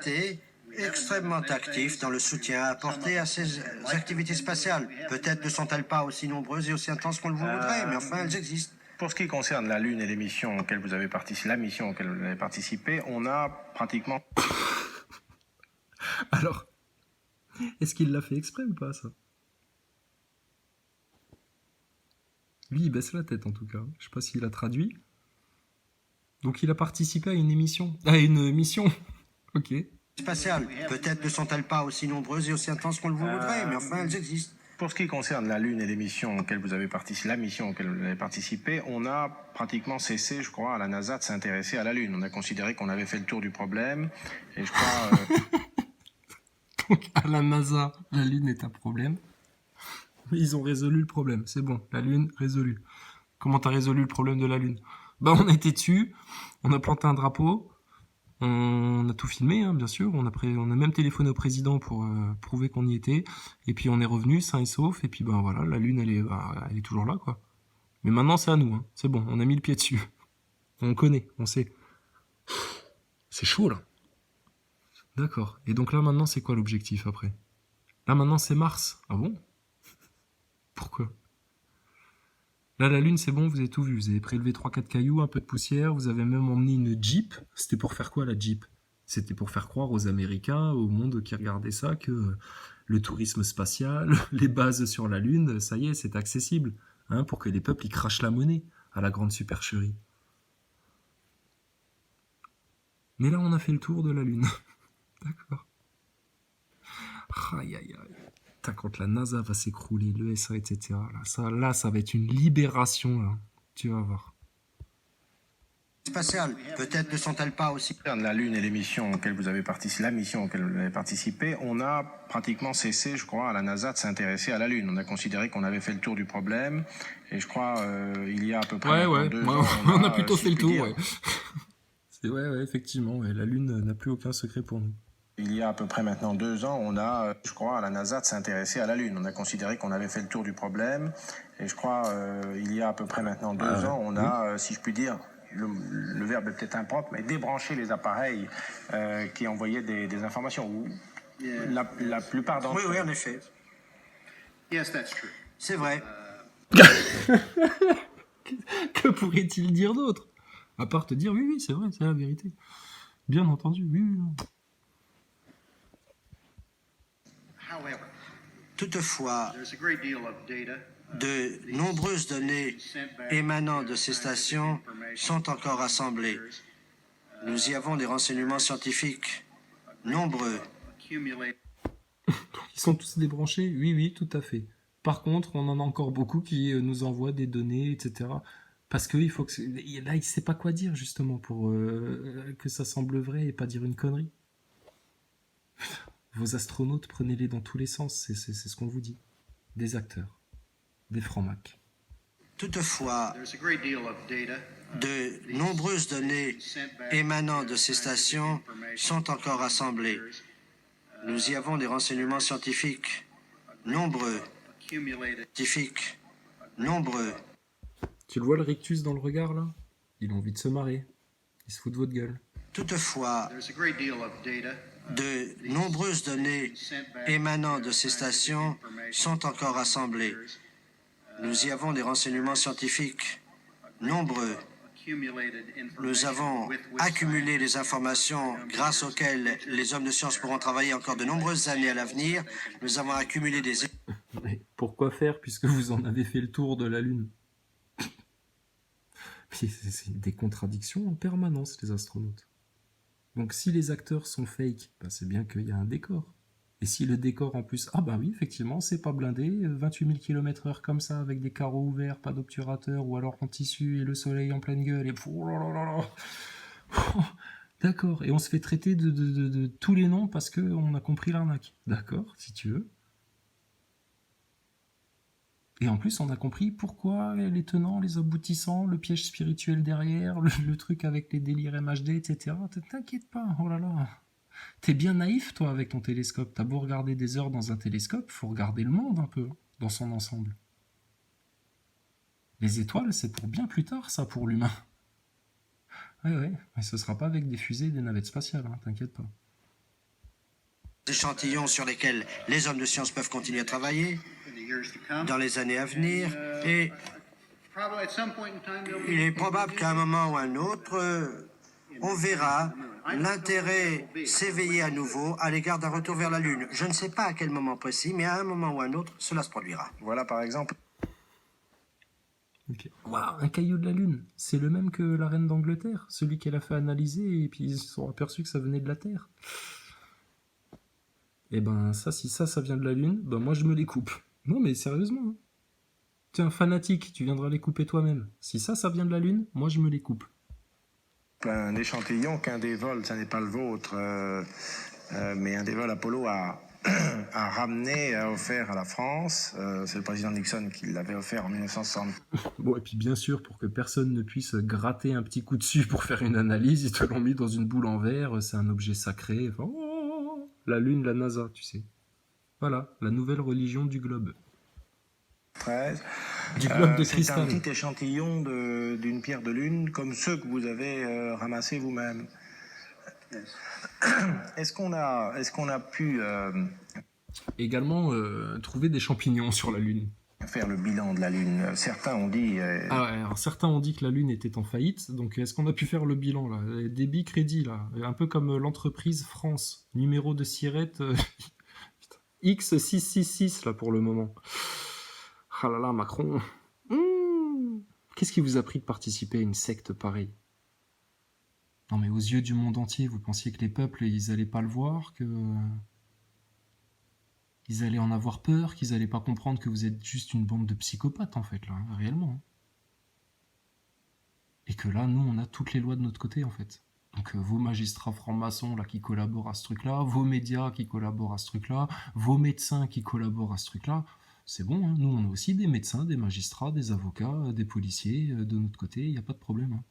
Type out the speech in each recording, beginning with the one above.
été extrêmement actifs dans le soutien apporté à ces activités spatiales. Peut-être ne sont-elles pas aussi nombreuses et aussi intenses qu'on le voudrait, mais enfin, elles existent. Pour ce qui concerne la Lune et les missions auxquelles vous avez participé, la mission auquel vous avez participé, on a pratiquement... Alors, est-ce qu'il l'a fait exprès ou pas, ça? Lui, il baisse la tête, en tout cas. Je sais pas s'il a traduit. Donc, il a participé à une émission. À une mission. Ok. Spatiales. Peut-être ne sont-elles pas aussi nombreuses et aussi intenses qu'on le voudrait, mais enfin, elles existent. Pour ce qui concerne la Lune et les missions auxquelles vous avez participé, la mission auquel vous avez participé, on a pratiquement cessé, je crois, à la NASA de s'intéresser à la Lune. On a considéré qu'on avait fait le tour du problème, et je crois... Donc, à la NASA, la Lune est un problème. Mais ils ont résolu le problème. C'est bon, la Lune, résolu. Comment t'as résolu le problème de la Lune? Bah, on était dessus, on a planté un drapeau, on a tout filmé, hein, bien sûr. On a même téléphoné au président pour prouver qu'on y était. Et puis on est revenu sain et sauf. Et puis ben voilà, la Lune, elle est toujours là, quoi. Mais maintenant, c'est à nous. Hein. C'est bon, on a mis le pied dessus. On connaît, on sait. C'est chaud, là. D'accord. Et donc là, maintenant, c'est quoi l'objectif après? Là, maintenant, c'est Mars. Ah bon? Pourquoi? Là, la Lune, c'est bon, vous avez tout vu. Vous avez prélevé 3-4 cailloux, un peu de poussière. Vous avez même emmené une Jeep. C'était pour faire quoi, la Jeep? C'était pour faire croire aux Américains, au monde qui regardait ça, que le tourisme spatial, les bases sur la Lune, ça y est, c'est accessible. Hein, pour que les peuples, ils crachent la monnaie à la grande supercherie. Mais là, on a fait le tour de la Lune. D'accord. Aïe, aïe, aïe. Putain, quand la NASA va s'écrouler, l'ESA, etc. Là, ça va être une libération, là. Tu vas voir. Spatiales. Peut-être ne sont-elles pas aussi... La Lune et les missions auxquelles vous avez participé, la mission auquel vous avez participé, on a pratiquement cessé, je crois, à la NASA de s'intéresser à la Lune. On a considéré qu'on avait fait le tour du problème, et je crois, il y a à peu près 2 ans... On a plutôt fait le tour, ouais. Ouais, effectivement, ouais. La Lune n'a plus aucun secret pour nous. Il y a à peu près maintenant 2 ans, on a, je crois, à la NASA de s'intéresser à la Lune. On a considéré qu'on avait fait le tour du problème. Et je crois, il y a à peu près maintenant 2 ans, on a, si je puis dire, le verbe est peut-être impropre, mais débranché les appareils qui envoyaient des informations. La plupart d'entre eux. Oui, en effet. C'est vrai. Que pourrait-il dire d'autre? À part te dire, oui, c'est vrai, c'est la vérité. Bien entendu, oui. Toutefois, de nombreuses données émanant de ces stations sont encore assemblées. Nous y avons des renseignements scientifiques nombreux. Ils sont tous débranchés? Oui, tout à fait. Par contre, on en a encore beaucoup qui nous envoient des données, etc. Parce que il faut que là, il ne sait pas quoi dire, justement, pour que ça semble vrai et pas dire une connerie. Vos astronautes, prenez-les dans tous les sens, c'est ce qu'on vous dit. Des acteurs, des francs-macs. Toutefois, de nombreuses données émanant de ces stations sont encore assemblées. Nous y avons des renseignements scientifiques nombreux. Tu le vois le rictus dans le regard, là? Il a envie de se marrer. Il se fout de votre gueule. Toutefois, de nombreuses données émanant de ces stations sont encore assemblées. Nous y avons des renseignements scientifiques nombreux. Nous avons accumulé les informations grâce auxquelles les hommes de science pourront travailler encore de nombreuses années à l'avenir. Nous avons accumulé des... Mais pourquoi faire, puisque vous en avez fait le tour de la Lune? C'est des contradictions en permanence, les astronautes. Donc si les acteurs sont fake, bah c'est bien qu'il y a un décor. Et si le décor en plus... Ah bah oui, effectivement, c'est pas blindé, 28 000 km/h comme ça, avec des carreaux ouverts, pas d'obturateur, ou alors en tissu et le soleil en pleine gueule, et... Oh là là là là. D'accord, et on se fait traiter de tous les noms parce qu'on a compris l'arnaque. D'accord, si tu veux. Et en plus, on a compris pourquoi les tenants, les aboutissants, le piège spirituel derrière, le truc avec les délires MHD, etc. T'inquiète pas, oh là là. T'es bien naïf, toi, avec ton télescope. T'as beau regarder des heures dans un télescope, faut regarder le monde un peu, dans son ensemble. Les étoiles, c'est pour bien plus tard, ça, pour l'humain. Ouais, mais ce sera pas avec des fusées et des navettes spatiales, hein, t'inquiète pas. échantillons sur lesquels les hommes de science peuvent continuer à travailler dans les années à venir. Et il est probable qu'à un moment ou à un autre, on verra l'intérêt s'éveiller à nouveau à l'égard d'un retour vers la Lune. Je ne sais pas à quel moment précis, mais à un moment ou à un autre, cela se produira. Voilà par exemple. Okay. Waouh, un caillou de la Lune, c'est le même que la reine d'Angleterre, celui qu'elle a fait analyser et puis ils se sont aperçus que ça venait de la Terre. Et ben ça, si ça vient de la Lune, ben moi je me les coupe. Non mais sérieusement, hein. Tu es un fanatique, tu viendras les couper toi-même. Si ça vient de la Lune, moi je me les coupe. Un échantillon qu'un des vols, ça n'est pas le vôtre, mais un des vols Apollo a ramené, a offert à la France. C'est le président Nixon qui l'avait offert en 1960. Bon, et puis bien sûr, pour que personne ne puisse gratter un petit coup dessus pour faire une analyse, ils te l'ont mis dans une boule en verre, c'est un objet sacré. Enfin, la Lune, la NASA, tu sais. Voilà, la nouvelle religion du globe. 13. Du globe de c'est cristal. un petit échantillon d'une pierre de lune, comme ceux que vous avez ramassés vous-même. Est-ce qu'on a pu Également, trouver des champignons sur la Lune. faire le bilan de la Lune? Certains ont dit... Ah ouais, alors certains ont dit que la Lune était en faillite, donc est-ce qu'on a pu faire le bilan là? Débit crédit là, un peu comme l'entreprise France, numéro de Sirette X666 là pour le moment. Ah là là, Macron. Qu'est-ce qui vous a pris de participer à une secte pareille? Non mais aux yeux du monde entier, vous pensiez que les peuples, ils allaient pas le voir, que... Ils allaient en avoir peur, qu'ils allaient pas comprendre que vous êtes juste une bande de psychopathes en fait, là, hein, réellement. Et que là, nous, on a toutes les lois de notre côté en fait. Donc vos magistrats francs-maçons là qui collaborent à ce truc-là, vos médias qui collaborent à ce truc-là, vos médecins qui collaborent à ce truc-là, c'est bon, hein. Nous on a aussi des médecins, des magistrats, des avocats, des policiers de notre côté, il n'y a pas de problème. Hein.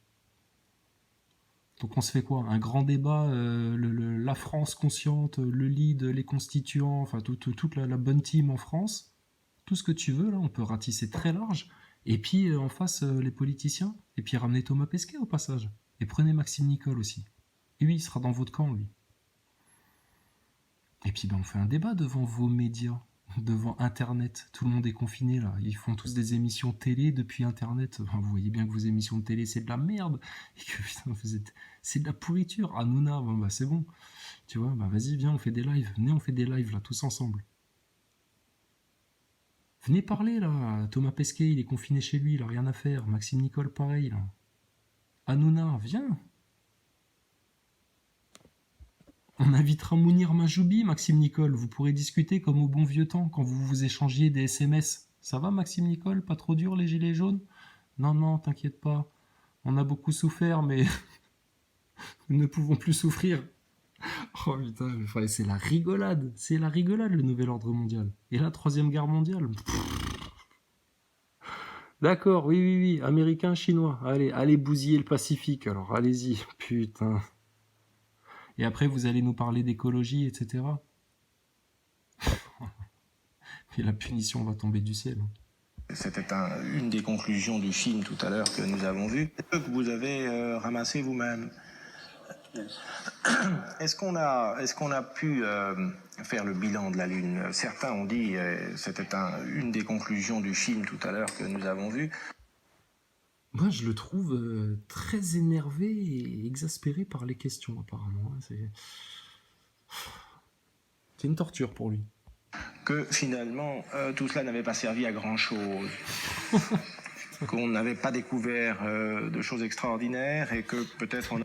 Donc on se fait quoi? Un grand débat, la France consciente, le lead, les constituants, enfin toute la bonne team en France, tout ce que tu veux, là, on peut ratisser très large, et puis en face les politiciens, et puis ramener Thomas Pesquet au passage, et prenez Maxime Nicole aussi. Et lui, il sera dans votre camp, lui. Et puis ben, on fait un débat devant vos médias, devant Internet. Tout le monde est confiné là. Ils font tous des émissions télé depuis Internet. Enfin, vous voyez bien que vos émissions de télé c'est de la merde et que putain, c'est de la pourriture. Hanouna, bon, bah c'est bon. Tu vois, bah vas-y, viens, on fait des lives. Venez, on fait des lives là, tous ensemble. Venez parler là. Thomas Pesquet, il est confiné chez lui, il a rien à faire. Maxime Nicole, pareil là. Hanouna, viens. On invitera Mounir Majoubi, Maxime Nicole. Vous pourrez discuter comme au bon vieux temps, quand vous vous échangiez des SMS. Ça va, Maxime Nicole? Pas trop dur, les gilets jaunes? Non, non, t'inquiète pas. On a beaucoup souffert, mais nous ne pouvons plus souffrir. Oh putain, enfin, c'est la rigolade. C'est la rigolade, le nouvel ordre mondial. Et la troisième guerre mondiale. D'accord, oui. Américains, chinois. Allez bousiller le Pacifique, alors. Allez-y. Putain. Et après, vous allez nous parler d'écologie, etc. Et la punition va tomber du ciel. C'était une des conclusions du film tout à l'heure que nous avons vu, que vous avez ramassé vous-même. Est-ce qu'on a pu faire le bilan de la Lune? Certains ont dit, c'était une des conclusions du film tout à l'heure que nous avons vu. Moi, je le trouve très énervé et exaspéré par les questions, apparemment. C'est une torture pour lui. Que finalement, tout cela n'avait pas servi à grand-chose. Qu'on n'avait pas découvert de choses extraordinaires et que peut-être on...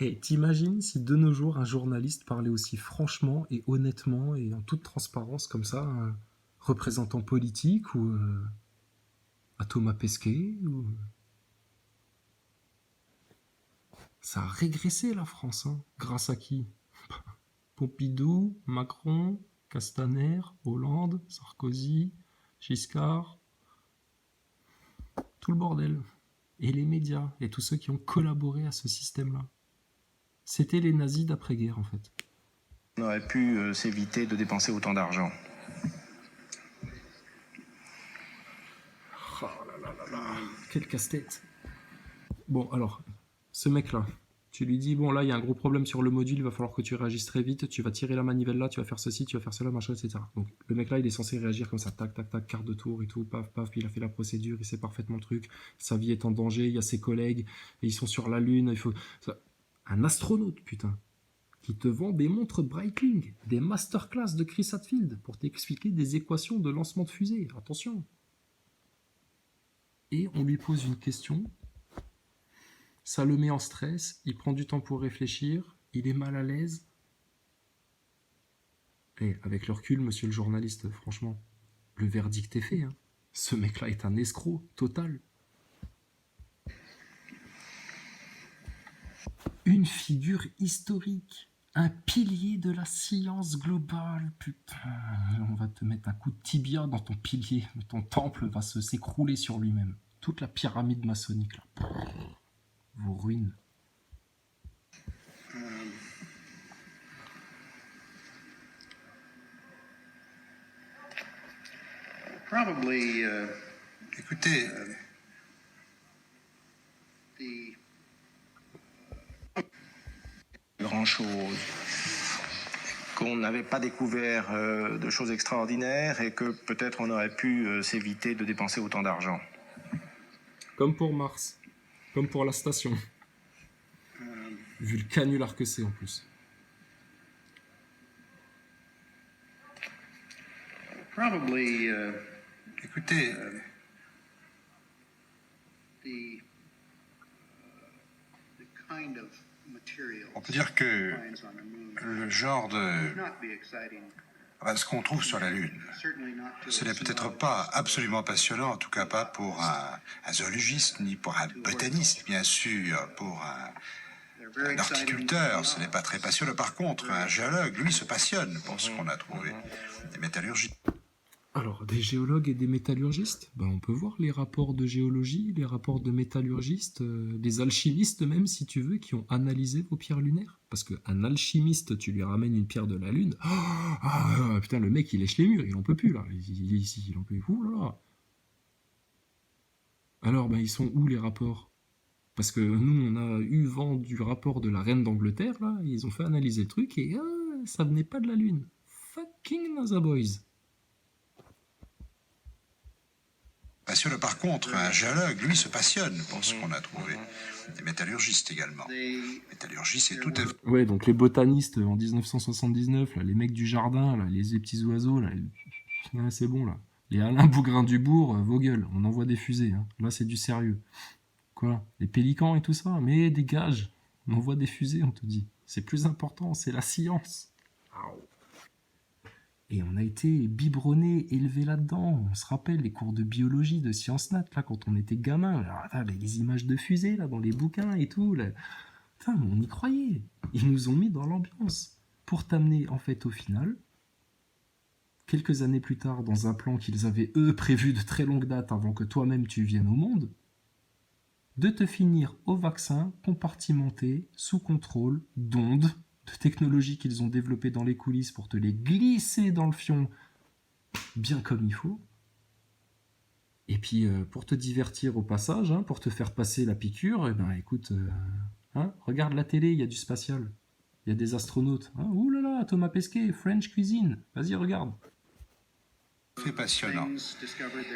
Et t'imagines si de nos jours, un journaliste parlait aussi franchement et honnêtement et en toute transparence comme ça, un représentant politique ou à Thomas Pesquet ou... Ça a régressé la France, hein. Grâce à qui? Pompidou, Macron, Castaner, Hollande, Sarkozy, Giscard, tout le bordel. Et les médias, et tous ceux qui ont collaboré à ce système-là. C'était les nazis d'après-guerre, en fait. On aurait pu s'éviter de dépenser autant d'argent. Oh là là là là, quel casse-tête. Bon, alors, ce mec-là, Tu lui dis, bon là, il y a un gros problème sur le module, il va falloir que tu réagisses très vite, tu vas tirer la manivelle là, tu vas faire ceci, tu vas faire cela, machin, etc. Donc le mec là, il est censé réagir comme ça, tac, tac, tac, quart de tour et tout, paf, paf, puis il a fait la procédure, il sait parfaitement le truc, sa vie est en danger, il y a ses collègues, et ils sont sur la Lune, il faut... Un astronaute, putain, qui te vend des montres Breitling, des masterclass de Chris Hadfield, pour t'expliquer des équations de lancement de fusée, attention. Et on lui pose une question, ça le met en stress, il prend du temps pour réfléchir, il est mal à l'aise. Et avec le recul, monsieur le journaliste, franchement, le verdict est fait. Hein. Ce mec-là est un escroc total. Une figure historique, un pilier de la science globale. Putain, on va te mettre un coup de tibia dans ton pilier. Ton temple va s'écrouler sur lui-même. Toute la pyramide maçonnique, là. Vous ruine. Écoutez, Grand-chose. Qu'on n'avait pas découvert de choses extraordinaires et que peut-être on aurait pu s'éviter de dépenser autant d'argent. Comme pour Mars. Comme pour la station. Vu le canular que c'est en plus. écoutez, on peut dire que le genre de... ce qu'on trouve sur la Lune, ce n'est peut-être pas absolument passionnant, en tout cas pas pour un zoologiste, ni pour un botaniste, bien sûr, pour un horticulteur, ce n'est pas très passionnant. Par contre, un géologue, lui, se passionne pour ce qu'on a trouvé. Des métallurgistes. Alors, des géologues et des métallurgistes, ben, on peut voir les rapports de géologie, les rapports de métallurgistes, des alchimistes même, si tu veux, qui ont analysé vos pierres lunaires. Parce qu'un alchimiste, tu lui ramènes une pierre de la Lune, putain, le mec, il lèche les murs, il en peut plus, là. Il en peut plus, ouh là là. Alors, ben, ils sont où, les rapports? Parce que nous, on a eu vent du rapport de la reine d'Angleterre, là, ils ont fait analyser le truc, et ça venait pas de la Lune. Fucking NASA Boys. Passionne. Par contre, un géologue, lui, se passionne pour ce qu'on a trouvé. Des métallurgistes également. Métallurgie, c'est tout à fait... Ouais, donc les botanistes en 1979, là, les mecs du jardin, là, les petits oiseaux, là, c'est bon, là. Les Alain Bougrain-Dubourg, vos gueules, on envoie des fusées. Hein. Là, c'est du sérieux. Quoi? Les pélicans et tout ça? Mais dégage, on envoie des fusées, on te dit. C'est plus important, c'est la science. Et on a été biberonné, élevé là-dedans. On se rappelle les cours de biologie, de sciences nat, là, quand on était gamin. Là, les images de fusées, là, dans les bouquins et tout. Là. Putain, on y croyait. Ils nous ont mis dans l'ambiance. Pour t'amener, en fait, au final, quelques années plus tard, dans un plan qu'ils avaient, eux, prévu de très longue date avant que toi-même tu viennes au monde, de te finir au vaccin, compartimenté, sous contrôle, d'ondes, de technologies qu'ils ont développées dans les coulisses pour te les glisser dans le fion bien comme il faut. Et puis, pour te divertir au passage, hein, pour te faire passer la piqûre, eh ben, écoute, regarde la télé, il y a du spatial. Il y a des astronautes. Hein. Ouh là là, Thomas Pesquet, French Cuisine. Vas-y, regarde. C'est passionnant.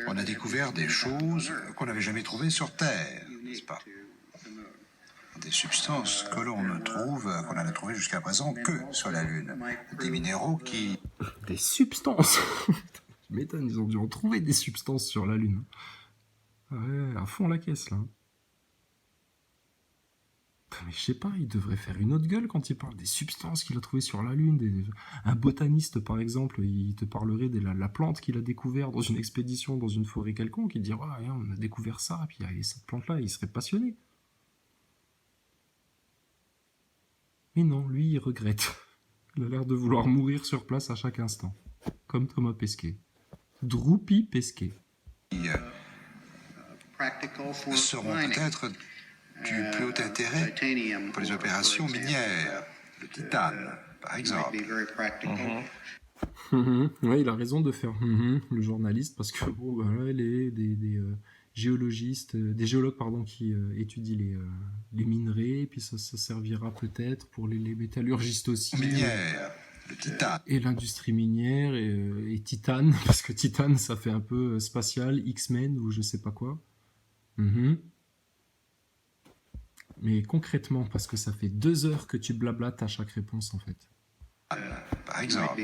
On a découvert des choses qu'on n'avait jamais trouvées sur Terre, n'est-ce pas? Des substances que l'on ne trouve, qu'on n'a trouvé jusqu'à présent que sur la Lune. Des minéraux qui... Des substances. Je m'étonne, ils ont dû en trouver des substances sur la Lune. Ouais, à fond la caisse, là. Mais je sais pas, il devrait faire une autre gueule quand il parle des substances qu'il a trouvées sur la Lune. Un botaniste, par exemple, il te parlerait de la plante qu'il a découverte dans une expédition, dans une forêt quelconque. Il dirait, on a découvert ça, puis il y a cette plante-là, il serait passionné. Mais non, lui, il regrette. Il a l'air de vouloir mourir sur place à chaque instant. Comme Thomas Pesquet. Droupi Pesquet. seront peut-être du plus haut intérêt pour les opérations minières. Le titane, par exemple. Ouais, il a raison de faire le journaliste, parce que bon, bah, là, géologistes, des géologues pardon, qui étudient les minerais, puis ça servira peut-être pour les métallurgistes aussi. Minière, le titane. Et l'industrie minière, et Titane, parce que Titane, ça fait un peu spatial, X-Men ou je sais pas quoi. Mais concrètement, parce que ça fait 2 heures que tu blablates à chaque réponse, en fait. Par exemple,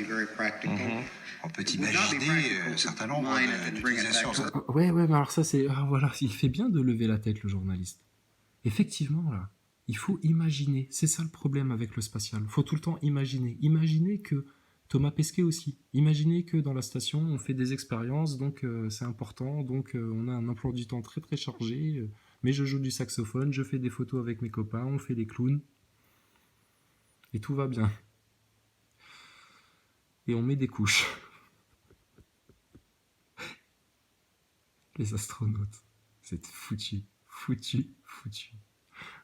on peut imaginer un certain nombre d'utilisations. Ouais, mais alors ça, c'est... Ah, voilà, il fait bien de lever la tête, le journaliste. Effectivement, là, il faut imaginer. C'est ça le problème avec le spatial. Il faut tout le temps imaginer. Imaginez que... Thomas Pesquet aussi. Imaginez que dans la station, on fait des expériences, donc c'est important, donc on a un emploi du temps très très chargé, mais je joue du saxophone, je fais des photos avec mes copains, on fait des clowns, et tout va bien. Et on met des couches. Les astronautes, c'est foutu.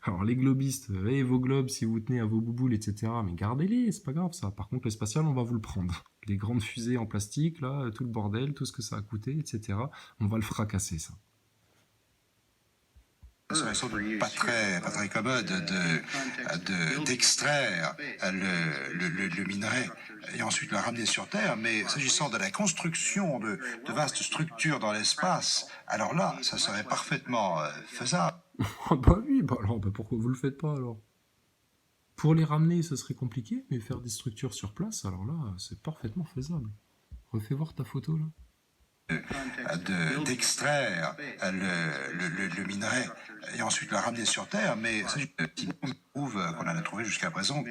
Alors les globistes, vos globes, si vous tenez à vos bouboules, etc., mais gardez-les, c'est pas grave ça. Par contre, le spatial, on va vous le prendre. Les grandes fusées en plastique, là, tout le bordel, tout ce que ça a coûté, etc., on va le fracasser, ça. Ce serait sans doute pas très commode d'extraire le minerai et ensuite le ramener sur Terre, mais s'agissant de la construction de vastes structures dans l'espace, alors là, ça serait parfaitement faisable. Bah oui, alors pourquoi vous le faites pas alors? Pour les ramener, ce serait compliqué, mais faire des structures sur place, alors là, c'est parfaitement faisable. Refais voir ta photo là. D'extraire le minerai et ensuite le ramener sur Terre, mais ça prouve qu'on en a trouvé jusqu'à présent